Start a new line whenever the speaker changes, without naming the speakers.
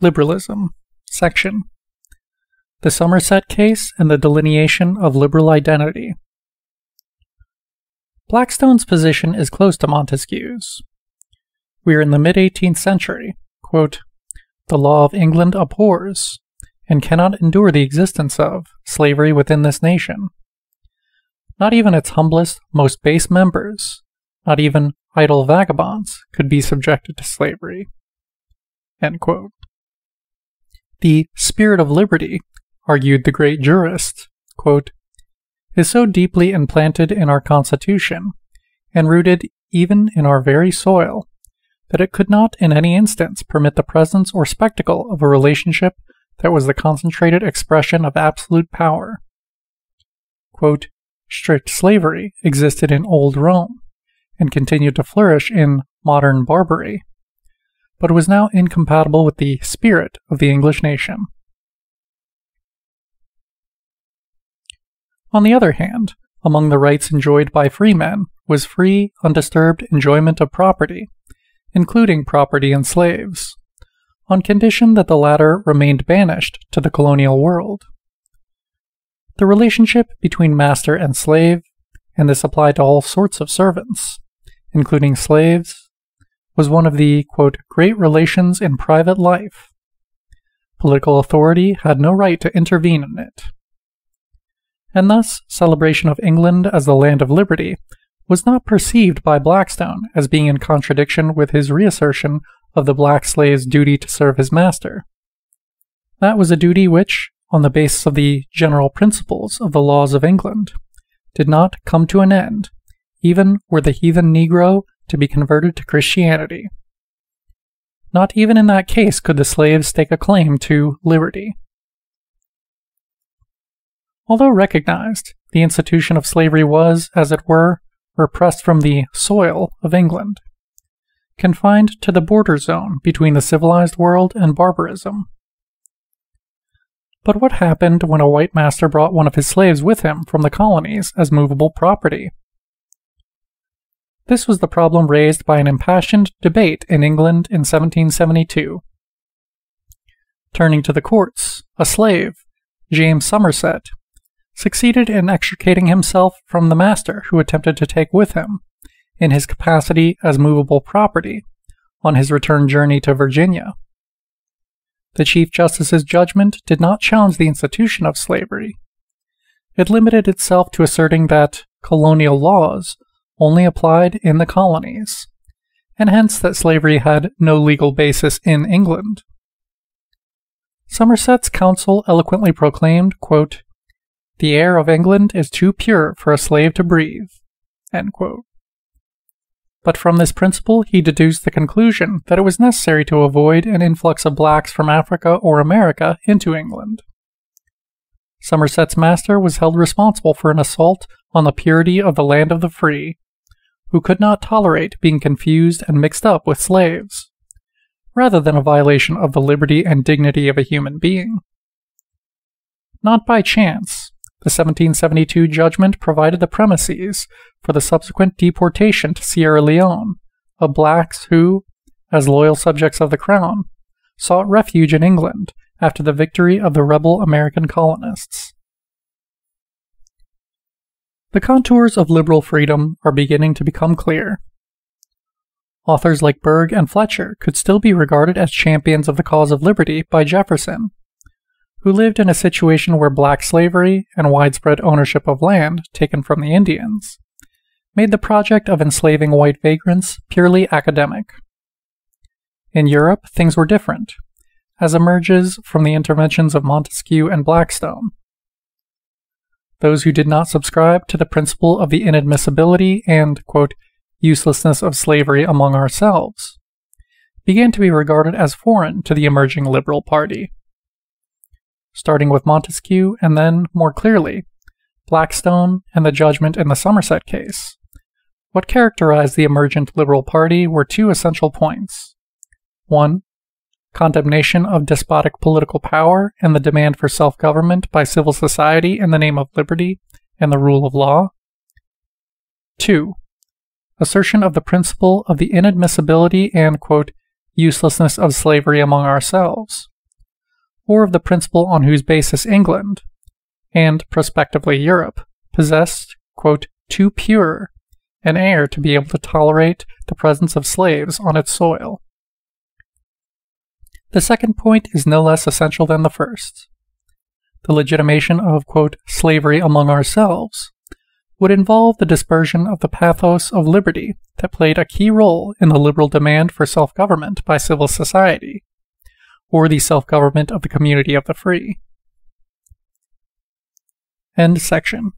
Liberalism. Section. The Somersett Case and the Delineation of Liberal Identity. Blackstone's position is close to Montesquieu's. We are in the mid-18th century. Quote, "The law of England abhors, and cannot endure the existence of, slavery within this nation. Not even its humblest, most base members, not even idle vagabonds, could be subjected to slavery." End quote. The spirit of liberty, argued the great jurist, quote, "is so deeply implanted in our Constitution, and rooted even in our very soil, that it could not in any instance permit the presence or spectacle of a relationship that was the concentrated expression of absolute power." Quote, "Strict slavery existed in old Rome, and continued to flourish in modern Barbary, but was now incompatible with the spirit of the English nation." On the other hand, among the rights enjoyed by freemen was free, undisturbed enjoyment of property, including property in slaves, on condition that the latter remained banished to the colonial world. The relationship between master and slave, and this applied to all sorts of servants, including slaves, was one of the, quote, "great relations in private life." Political authority had no right to intervene in it. And thus, celebration of England as the land of liberty was not perceived by Blackstone as being in contradiction with his reassertion of the black slave's duty to serve his master. That was a duty which, on the basis of the general principles of the laws of England, did not come to an end, even were the heathen Negro to be converted to Christianity. Not even in that case could the slave stake a claim to liberty. Although recognized, the institution of slavery was, as it were, repressed from the soil of England, confined to the border zone between the civilized world and barbarism. But what happened when a white master brought one of his slaves with him from the colonies as movable property? This was the problem raised by an impassioned debate in England in 1772. Turning to the courts, a slave, James Somersett, succeeded in extricating himself from the master who attempted to take with him, in his capacity as movable property, on his return journey to Virginia. The Chief Justice's judgment did not challenge the institution of slavery. It limited itself to asserting that colonial laws only applied in the colonies, and hence that slavery had no legal basis in England. Somerset's counsel eloquently proclaimed, quote, "The air of England is too pure for a slave to breathe." End quote. But from this principle he deduced the conclusion that it was necessary to avoid an influx of blacks from Africa or America into England. Somerset's master was held responsible for an assault on the purity of the land of the free, who could not tolerate being confused and mixed up with slaves, rather than a violation of the liberty and dignity of a human being. Not by chance, the 1772 judgment provided the premises for the subsequent deportation to Sierra Leone of blacks who, as loyal subjects of the Crown, sought refuge in England after the victory of the rebel American colonists. The contours of liberal freedom are beginning to become clear. Authors like Berg and Fletcher could still be regarded as champions of the cause of liberty by Jefferson, who lived in a situation where black slavery and widespread ownership of land taken from the Indians made the project of enslaving white vagrants purely academic. In Europe, things were different, as emerges from the interventions of Montesquieu and Blackstone. Those who did not subscribe to the principle of the inadmissibility and, quote, "uselessness of slavery among ourselves," began to be regarded as foreign to the emerging liberal party. Starting with Montesquieu and then, more clearly, Blackstone and the judgment in the Somersett case, what characterized the emergent liberal party were two essential points. 1. Condemnation of despotic political power and the demand for self-government by civil society in the name of liberty and the rule of law. 2. Assertion of the principle of the inadmissibility and, quote, uselessness of slavery among ourselves, or of the principle on whose basis England, and prospectively Europe, possessed, quote, too pure an air to be able to tolerate the presence of slaves on its soil. The second point is no less essential than the first. The legitimation of, quote, slavery among ourselves would involve the dispersion of the pathos of liberty that played a key role in the liberal demand for self-government by civil society, or the self-government of the community of the free. End section.